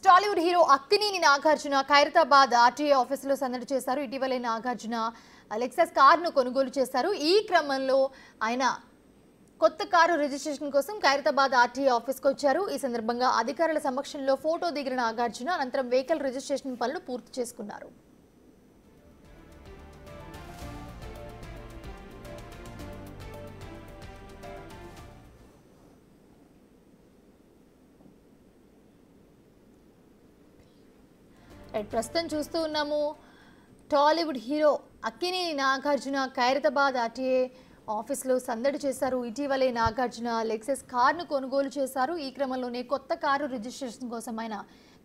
Tollywood hero Akkineni Nagarjuna Khairatabad RTA ఆఫీసులో సందడి చేశారు. ఇటీవలే నాగార్జున లెక్సస్ కారును కొనుగోలు చేశారు. ఈ క్రమంలో ఆయన కొత్త కారు రిజిస్ట్రేషన్ కోసం ఖైరతాబాద్ ఆర్టీఏ ఆఫీస్కి వచ్చారు. ఈ సందర్భంగా అధికారుల సమక్షంలో ఫోటో దిగిన నాగార్జున అనంతరం వెహికల్ రిజిస్ట్రేషన్ పనులు పూర్తి చేసుకున్నారు. ప్రస్తుతం చూస్తూ ఉన్నాము టాలీవుడ్ హీరో అక్కినేని నాగార్జున ఖైరతాబాద్ ఆర్టీఏ ఆఫీస్లో సందడి చేశారు. ఇటీవలే నాగార్జున లెక్సస్ కారును కొనుగోలు చేశారు. ఈ క్రమంలోనే కొత్త కారు రిజిస్ట్రేషన్ కోసం ఆయన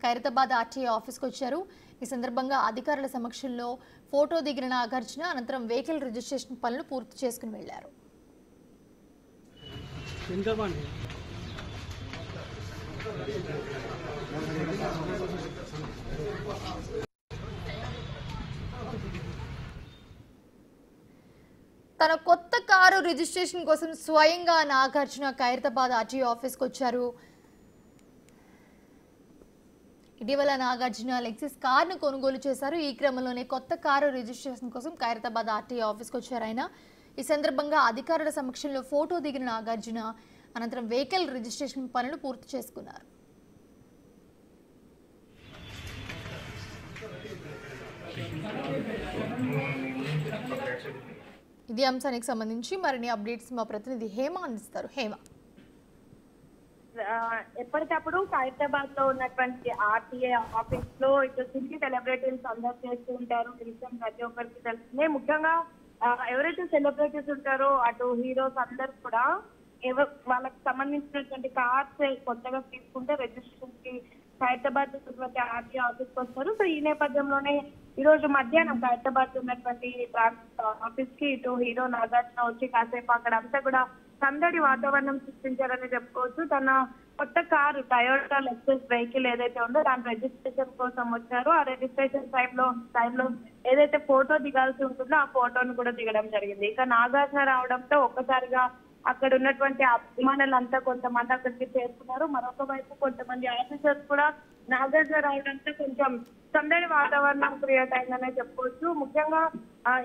ఖైరతాబాద్ ఆర్టీఏ ఆఫీస్కి వచ్చారు. ఈ సందర్భంగా అధికారుల సమక్షంలో ఫోటో దిగిన నాగార్జున అనంతరం వెహికల్ రిజిస్ట్రేషన్ పనులు పూర్తి చేసుకుని వెళ్లారు. తన కొత్త కారు రిజిస్ట్రేషన్ కోసం స్వయంగా నాగార్జున ఖైరతాబాద్ ఆర్టీఏ ఆఫీస్కి వచ్చారు. ఇటీవల నాగార్జున లెక్సస్ కారును కొనుగోలు చేశారు. ఈ క్రమంలోనే కొత్త కారు రిజిస్ట్రేషన్ కోసం ఖైరతాబాద్ ఆర్టీఏ ఆఫీస్కి వచ్చారు ఆయన. ఈ సందర్భంగా అధికారుల సమక్షంలో ఫోటో దిగిన నాగార్జున అనంతరం వెహికల్ రిజిస్ట్రేషన్ పనులు పూర్తి చేసుకున్నారు. ఇది అంశానికి సంబంధించి మరిన్ని అప్డేట్స్ మా ప్రతినిధి హేమ అందిస్తారు. హేమ, ఎప్పటికప్పుడు ఖైరతాబాద్ లో ఉన్నటువంటి ఆర్టీఏ ఆఫీస్ లో ఇటు సినీ సెలబ్రిటీలు సందర్శన చేస్తూ ఉంటారు. విషయం ప్రతి ఒక్కరికి తెలిసిందే. ముఖ్యంగా ఎవరైతే సెలబ్రిటీస్ ఉంటారో అటు హీరోస్ అందరు కూడా వాళ్ళకి సంబంధించినటువంటి కార్స్ కొత్తగా తీసుకుంటే రిజిస్ట్రేషన్ కి ఖైరతాబాద్ ఆర్టీఏ ఆఫీస్కి వస్తారు. సో ఈ నేపథ్యంలోనే ఈ రోజు మధ్యాహ్నం ఖైరతాబాద్ ఉన్నటువంటి ఆఫీస్ కి ఇటు హీరో నాగార్జున వచ్చి కాసేపు అక్కడ అంతా కూడా సందడి వాతావరణం సృష్టించారని చెప్పుకోవచ్చు. తన కొత్త కారు టయోటా లెక్సస్ వెహికల్ ఏదైతే ఉందో దాని రిజిస్ట్రేషన్ కోసం వచ్చారు. ఆ రిజిస్ట్రేషన్ టైంలో ఏదైతే ఫోటో దిగాల్సి ఉంటుందో ఆ ఫోటోను కూడా దిగడం జరిగింది. ఇక నాగార్జున రావడంతో ఒక్కసారిగా అక్కడ ఉన్నటువంటి అభిమానులంతా కొంతమంది అక్కడికి చేరుకున్నారు. మరొక వైపు కొంతమంది ఆఫీసర్స్ కూడా నాగార్జున రావడంతో కొంచెం సందడి వాతావరణం క్రియేట్ అయిందనే చెప్పుకోవచ్చు. ముఖ్యంగా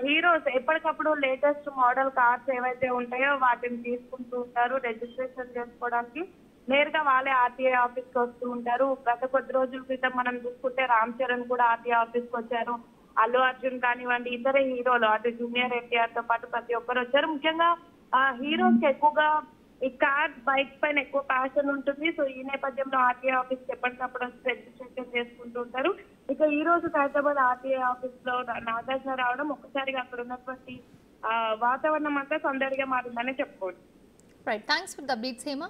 హీరోస్ ఎప్పటికప్పుడు లేటెస్ట్ మోడల్ కార్స్ ఏవైతే ఉంటాయో వాటిని తీసుకుంటూ ఉంటారు రిజిస్ట్రేషన్ చేసుకోవడానికి. నేరుగా వాళ్ళే ఆర్టీఏ ఆఫీస్ కి వస్తూ ఉంటారు. గత కొద్ది రోజుల క్రితం మనం చూసుకుంటే రామ్ చరణ్ కూడా ఆర్టీఏ ఆఫీస్ కి వచ్చారు. అల్లు అర్జున్ కానివ్వండి, ఇతర హీరోలు అటు జూనియర్ ఎన్టీఆర్ తో పాటు ప్రతి ఒక్కరు వచ్చారు. ముఖ్యంగా హీరోస్ కి ఎక్కువగా ఈ కార్ బైక్ పైన ఎక్కువ ప్యాషన్ ఉంటుంది. సో ఈ నేపథ్యంలో ఆర్టీఏ ఆఫీస్ ఎప్పటికప్పుడు రిజిస్ట్రేషన్ చేసుకుంటూ ఉంటారు. ఇక ఈ రోజు ఖైరతాబాద్ ఆర్టీఏ ఆఫీస్ లో నాగార్జున రావడం ఒక్కసారిగా అక్కడ ఉన్నటువంటి వాతావరణం అంతా సందడిగా మారిందని చెప్పుకోవచ్చు. Right, thanks for the updates Hema.